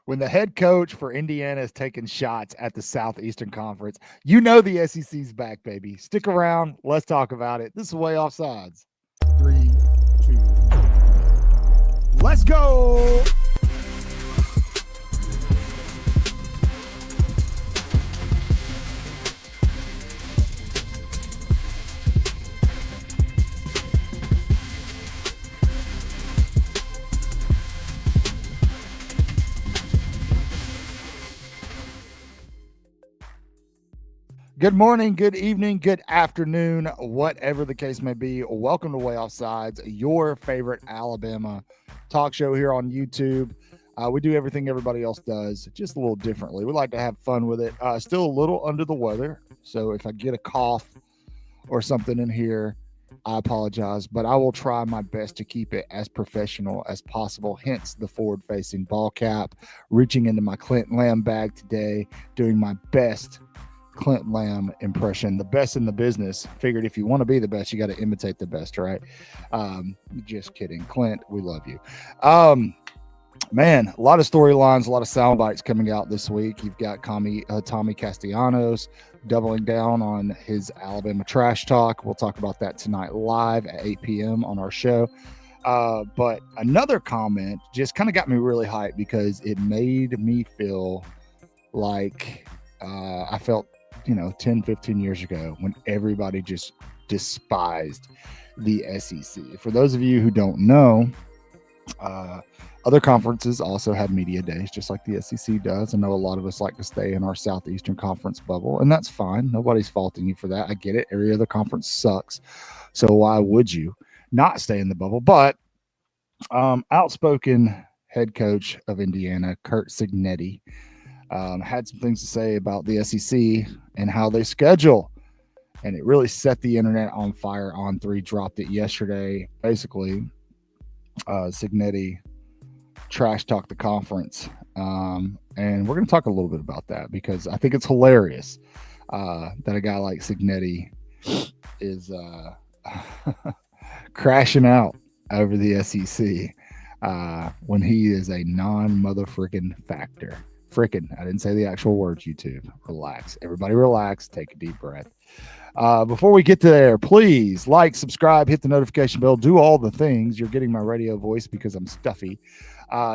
When the head coach for Indiana is taking shots at the Southeastern Conference, you know the SEC's back, baby. Stick around. Let's talk about it. This is Way Offsides. 3, 2, let's go. Good morning, good evening, good afternoon, whatever the case may be. Welcome to Way Offsides, your favorite Alabama talk show here on YouTube. We do everything everybody else does, just a little differently. We like to have fun with it. Still a little under the weather, so if I get a cough or something in here, I apologize, but I will try my best to keep it as professional as possible. Hence the forward-facing ball cap, reaching into my Clinton Lamb bag today, doing my best Clint Lamb impression, the best in the business. Figured if you want to be the best, you got to imitate the best, right? Just kidding, Clint. We love you. Man, a lot of storylines, a lot of sound bites coming out this week. You've got Tommy Castellanos doubling down on his Alabama trash talk. We'll talk about that tonight live at 8 p.m. on our show. But another comment just kind of got me really hyped because it made me feel like I felt 10, 15 years ago when everybody just despised the SEC. For those of you who don't know, other conferences also had media days, just like the SEC does. I know a lot of us like to stay in our Southeastern Conference bubble, and that's fine. Nobody's faulting you for that. I get it. Every other conference sucks. So why would you not stay in the bubble? But outspoken head coach of Indiana, Curt Cignetti, had some things to say about the SEC and how they schedule. And it really set the internet on fire. On3 dropped it yesterday. Basically, Cignetti trash talked the conference. And we're going to talk a little bit about that because I think it's hilarious that a guy like Cignetti is crashing out over the SEC when he is a non-mother-frickin' factor. Frickin'. I didn't say the actual words, YouTube. Relax. Everybody relax. Take a deep breath. Before we get to there, please like, subscribe, hit the notification bell, do all the things. You're getting my radio voice because I'm stuffy.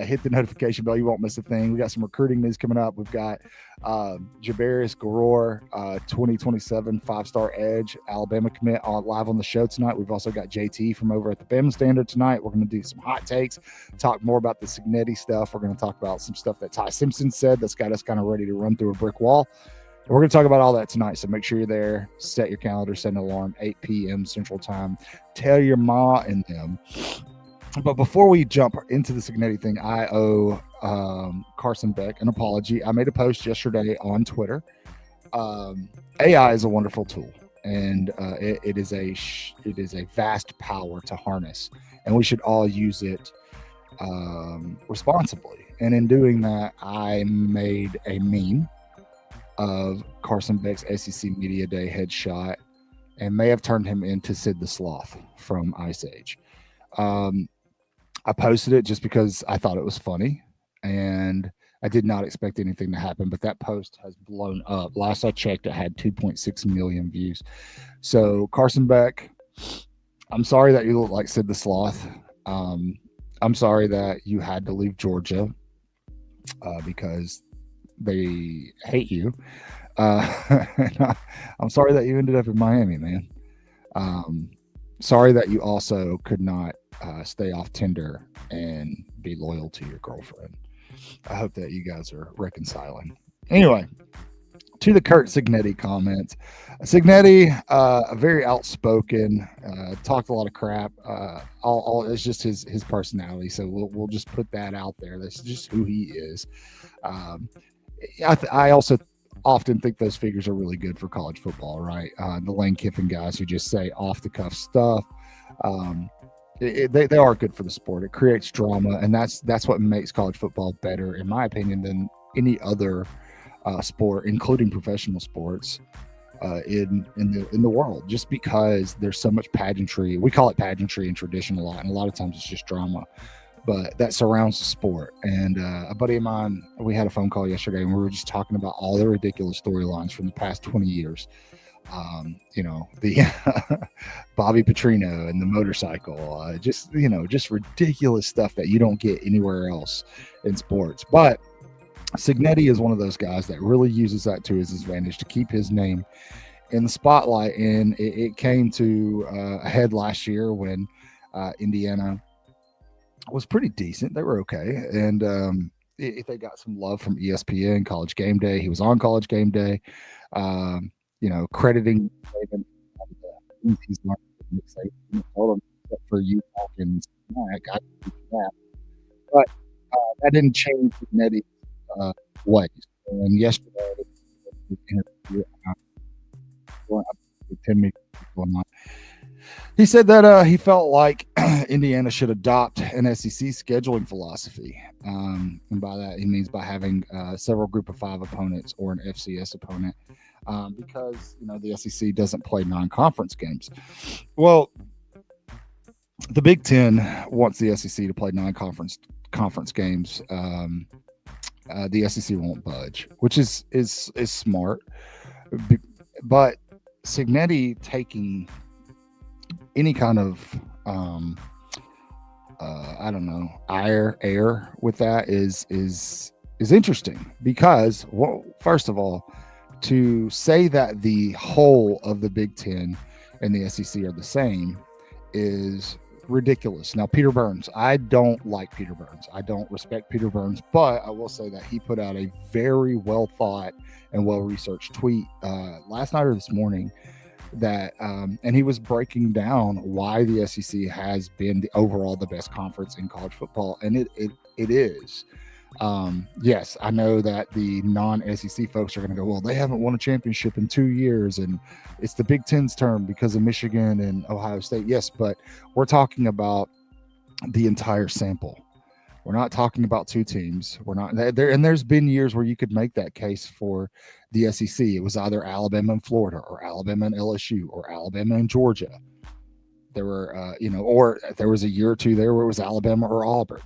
Hit the notification bell. You won't miss a thing. We got some recruiting news coming up. We've got Jabarius Garor, 2027 5-star edge, Alabama commit live on the show tonight. We've also got JT from over at the Bama Standard tonight. We're going to do some hot takes, talk more about the Cignetti stuff. We're going to talk about some stuff that Ty Simpson said that's got us kind of ready to run through a brick wall. And we're going to talk about all that tonight, so make sure you're there. Set your calendar, set an alarm, 8 p.m. Central Time. Tell your ma and them. But before we jump into the Cignetti thing, I owe Carson Beck an apology. I made a post yesterday on Twitter. AI is a wonderful tool, and it is a vast power to harness, and we should all use it responsibly. And in doing that, I made a meme of Carson Beck's SEC Media Day headshot and may have turned him into Sid the Sloth from Ice Age. I posted it just because I thought it was funny, and I did not expect anything to happen, but that post has blown up. Last I checked, it had 2.6 million views. So Carson Beck, I'm sorry that you look like Sid the Sloth. I'm sorry that you had to leave Georgia because they hate you. I'm sorry that you ended up in Miami, man. Sorry that you also could not stay off Tinder and be loyal to your girlfriend. I hope that you guys are reconciling. Anyway, to the Curt Cignetti comments. Cignetti, very outspoken, talked a lot of crap. It's just his personality, so we'll just put that out there. That's just who he is. I also often think those figures are really good for college football, right? The Lane Kiffin guys who just say off the cuff stuff. They are good for the sport. It creates drama, and that's what makes college football better, in my opinion, than any other sport, including professional sports in the world. Just because there's so much pageantry, we call it pageantry and tradition a lot, and a lot of times it's just drama. but that surrounds the sport. And a buddy of mine, we had a phone call yesterday, and we were just talking about all the ridiculous storylines from the past 20 years. The Bobby Petrino and the motorcycle, just ridiculous stuff that you don't get anywhere else in sports. But Cignetti is one of those guys that really uses that to his advantage to keep his name in the spotlight. And it came to a head last year when Indiana was pretty decent. They were okay. And they got some love from ESPN, College Game Day. He was on College Game Day, crediting Saban. He's learned from Nick Saban. Told him for you talking smack, I can do that. But that didn't change Nettie ways. And yesterday, interview, going up to 10 minutes going on. He said that he felt like Indiana should adopt an SEC scheduling philosophy. And by that, he means by having several group of 5 opponents or an FCS opponent, because the SEC doesn't play non-conference games. Well, the Big Ten wants the SEC to play non-conference games. The SEC won't budge, which is smart. But Cignetti taking any kind of air with that is interesting, because, well, first of all, to say that the whole of the Big Ten and the SEC are the same is ridiculous. Now, Peter Burns, I don't like Peter Burns. I don't respect Peter Burns, but I will say that he put out a very well thought and well researched tweet last night or this morning that and he was breaking down why the SEC has been overall the best conference in college football, and it is. Yes, I know that the non-SEC folks are going to go, well, they haven't won a championship in 2 years, and it's the Big Ten's term because of Michigan and Ohio State. Yes, but we're talking about the entire sample. We're not talking about 2 teams. We're not there. And there's been years where you could make that case for the SEC. It was either Alabama and Florida, or Alabama and LSU, or Alabama and Georgia. There were, or there was a year or two there where it was Alabama or Auburn.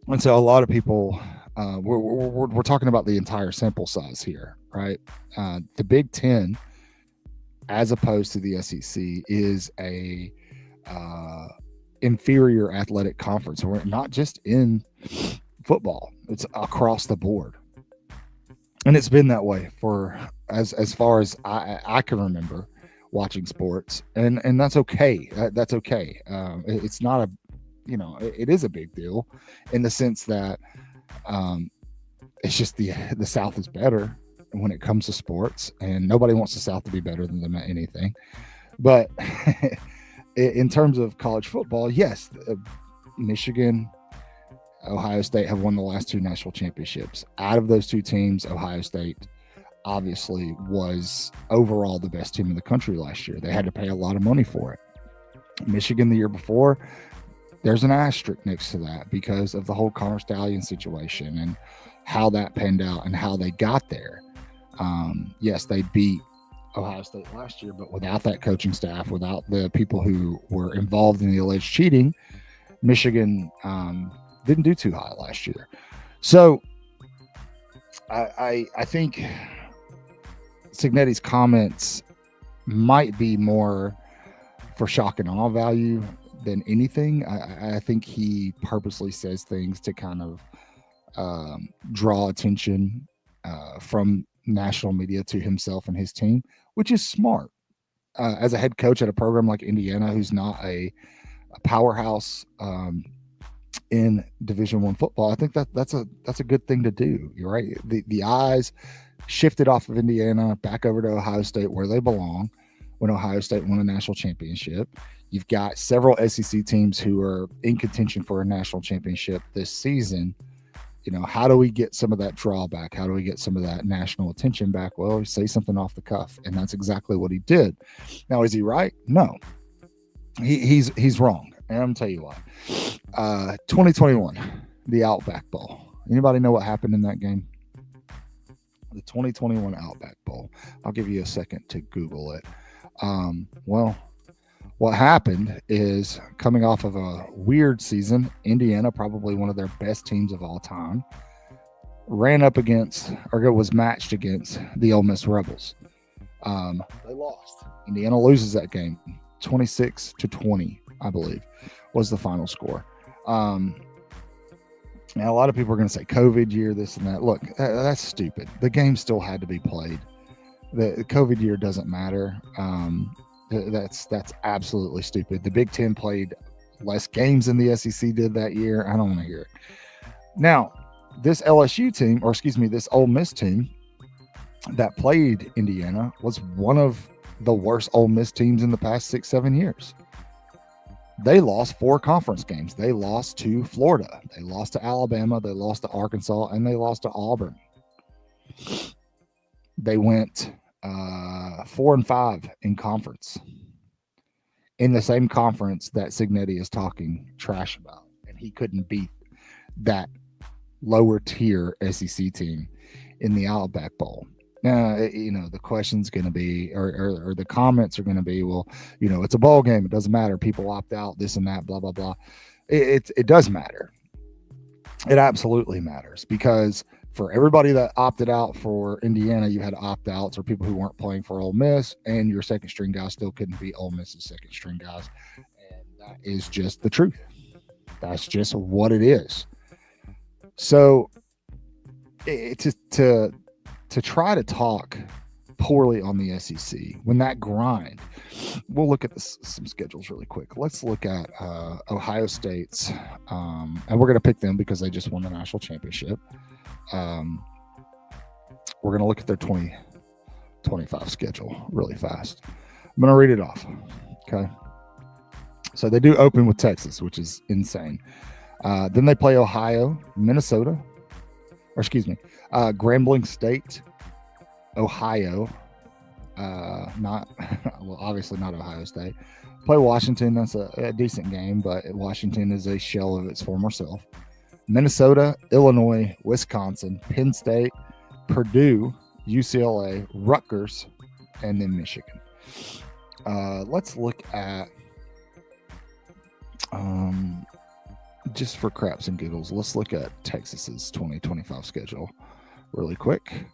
And so a lot of people, we're talking about the entire sample size here, right? The Big Ten, as opposed to the SEC, is a inferior athletic conference. We're not just in football; it's across the board, and it's been that way for as far as I can remember watching sports, and that's okay. That's okay. It's not a it is a big deal in the sense that it's just the South is better when it comes to sports, and nobody wants the South to be better than them at anything. But in terms of college football, yes, Michigan, Ohio State have won the last 2 national championships. Out of those 2 teams, Ohio State obviously was overall the best team in the country last year. They had to pay a lot of money for it. Michigan the year before, there's an asterisk next to that because of the whole Connor Stallion situation and how that panned out and how they got there. Yes, they beat Ohio State last year, but without that coaching staff, without the people who were involved in the alleged cheating, Michigan didn't do too high last year. So I think Cignetti's comments might be more for shock and awe value than anything. I think he purposely says things to kind of draw attention from national media to himself and his team, which is smart. As a head coach at a program like Indiana, who's not a powerhouse in Division I football, I think that's a good thing to do. You're right. The eyes shifted off of Indiana back over to Ohio State, where they belong, when Ohio State won a national championship. You've got several SEC teams who are in contention for a national championship this season. How do we get some of that drawback? How do we get some of that national attention back? Well, say something off the cuff, and that's exactly what he did. Now, is he right? No, he's wrong, and I'm gonna tell you why. 2021, the Outback Bowl. Anybody know what happened in that game? The 2021 Outback Bowl. I'll give you a second to Google it. Well, What happened is, coming off of a weird season, Indiana, probably one of their best teams of all time, ran up against, or was matched against, the Ole Miss Rebels. They lost. Indiana loses that game, 26-20, I believe, was the final score. Now, a lot of people are going to say COVID year, this and that. Look, that's stupid. The game still had to be played. The COVID year doesn't matter. That's absolutely stupid. The Big Ten played less games than the SEC did that year. I don't want to hear it. Now, this LSU team, or excuse me, this Ole Miss team that played Indiana was one of the worst Ole Miss teams in the past 6-7 years. They lost 4 conference games. They lost to Florida. They lost to Alabama. They lost to Arkansas, and they lost to Auburn. They went 4-5 in conference, in the same conference that Cignetti is talking trash about, and he couldn't beat that lower tier SEC team in the Outback Bowl. Now, the question's going to be, or the comments are going to be, well, it's a bowl game. It doesn't matter. People opt out, this and that, blah, blah, blah. It does matter. It absolutely matters, because for everybody that opted out for Indiana, you had opt-outs or people who weren't playing for Ole Miss, and your second string guys still couldn't beat Ole Miss's second string guys. And that is just the truth. That's just what it is. So to try to talk poorly on the SEC when that grind, we'll look at some schedules really quick. Let's look at Ohio State's, and we're going to pick them because they just won the national championship. We're going to look at their 2025 schedule really fast. I'm going to read it off. Okay. So they do open with Texas, which is insane. Then they play Ohio, Minnesota, or excuse me, Grambling State, Ohio, obviously not Ohio State. Play Washington. That's a decent game, but Washington is a shell of its former self. Minnesota, Illinois, Wisconsin, Penn State, Purdue, UCLA, Rutgers, and then Michigan. Let's look at, just for craps and giggles, let's look at Texas's 2025 schedule really quick.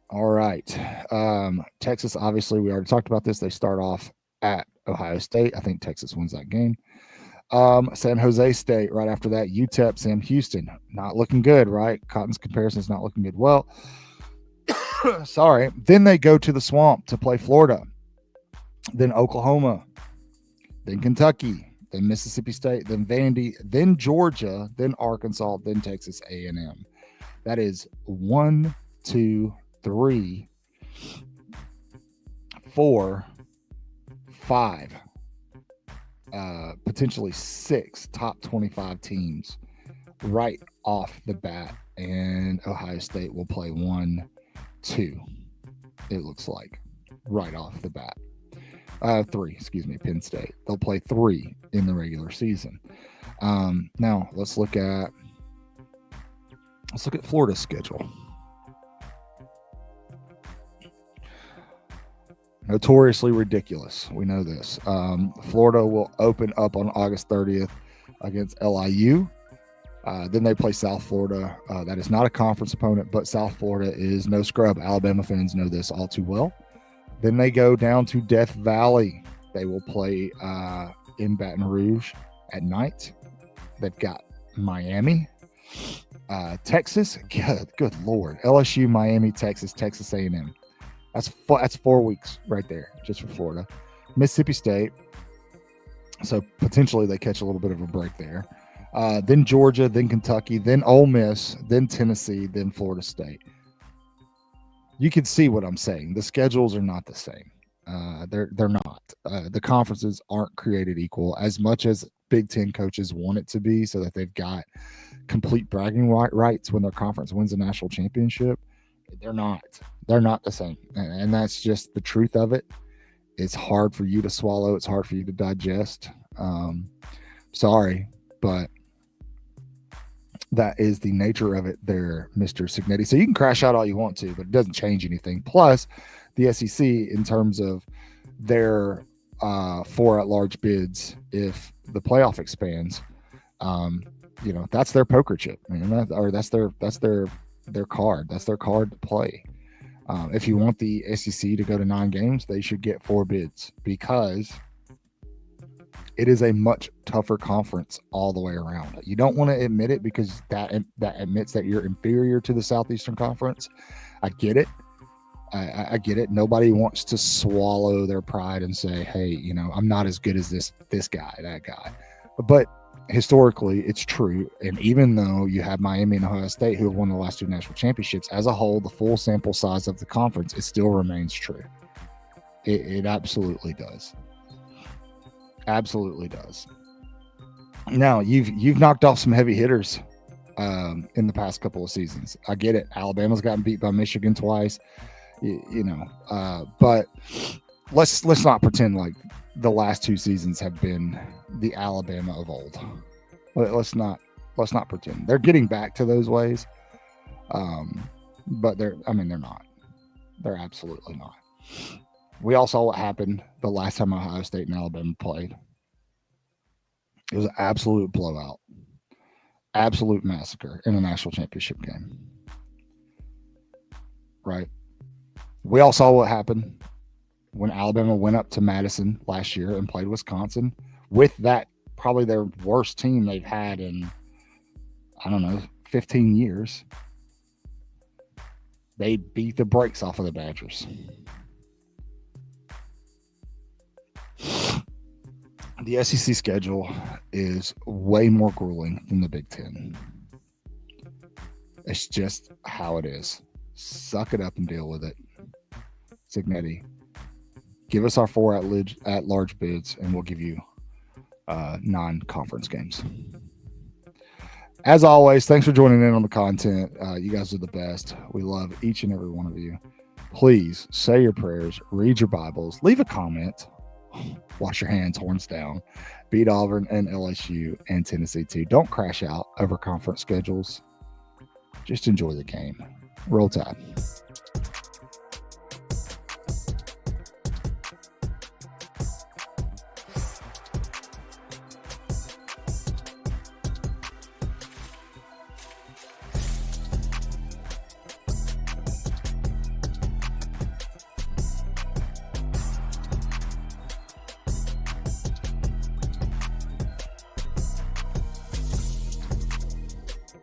All right. Texas, obviously, we already talked about this. They start off at Ohio State. I think Texas wins that game. San Jose State right after that. UTEP, Sam Houston. Not looking good, right? Cotton's comparison is not looking good. Well, sorry. Then they go to the Swamp to play Florida. Then Oklahoma. Then Kentucky. Then Mississippi State. Then Vandy. Then Georgia. Then Arkansas. Then Texas A&M. That is 1, 2, 3, 4, 5, potentially 6 top 25 teams right off the bat, and Ohio State will play 1, 2, it looks like, right off the bat. 3, excuse me, Penn State. They'll play 3 in the regular season. Now let's look at Florida's schedule. Notoriously ridiculous. We know this. Florida will open up on August 30th against LIU. Then they play South Florida. That is not a conference opponent, but South Florida is no scrub. Alabama fans know this all too well. Then they go down to Death Valley. They will play in Baton Rouge at night. They've got Miami, Texas. Good Lord. LSU, Miami, Texas, Texas A&M. That's 4 weeks right there, just for Florida. Mississippi State. So potentially they catch a little bit of a break there. Then Georgia, then Kentucky, then Ole Miss, then Tennessee, then Florida State. You can see what I'm saying. The schedules are not the same. They're not. The conferences aren't created equal as much as Big Ten coaches want it to be, so that they've got complete bragging rights when their conference wins a national championship. They're not the same. And that's just the truth of it. It's hard for you to swallow. It's hard for you to digest. Sorry, but that is the nature of it there, Mr. Cignetti. So you can crash out all you want to, but it doesn't change anything. Plus, the SEC, in terms of their 4 at-large bids if the playoff expands. That's their poker chip, that's their card. That's their card to play. If you want the SEC to go to 9 games, they should get 4 bids because it is a much tougher conference all the way around. You don't want to admit it because that admits that you're inferior to the Southeastern Conference. I get it. I get it. Nobody wants to swallow their pride and say, hey, I'm not as good as this guy, that guy. But historically, it's true. And even though you have Miami and Ohio State, who have won the last 2 national championships, as a whole, the full sample size of the conference, it still remains true. It absolutely does. Absolutely does. Now, you've knocked off some heavy hitters in the past couple of seasons. I get it. Alabama's gotten beat by Michigan twice. But let's not pretend like the last 2 seasons have been the Alabama of old. Let's not pretend. They're getting back to those ways, but they're not. They're absolutely not. We all saw what happened the last time Ohio State and Alabama played. It was an absolute blowout, absolute massacre in a national championship game. Right? We all saw what happened when Alabama went up to Madison last year and played Wisconsin with that probably their worst team they've had in, 15 years. They beat the brakes off of the Badgers. The SEC schedule is way more grueling than the Big Ten. It's just how it is. Suck it up and deal with it. Cignetti, give us our 4 at-large bids, and we'll give you 9 conference games. As always, thanks for joining in on the content. You guys are the best. We love each and every one of you. Please say your prayers, read your Bibles, leave a comment, wash your hands, horns down, beat Auburn and LSU and Tennessee too. Don't crash out over conference schedules. Just enjoy the game. Roll Tide.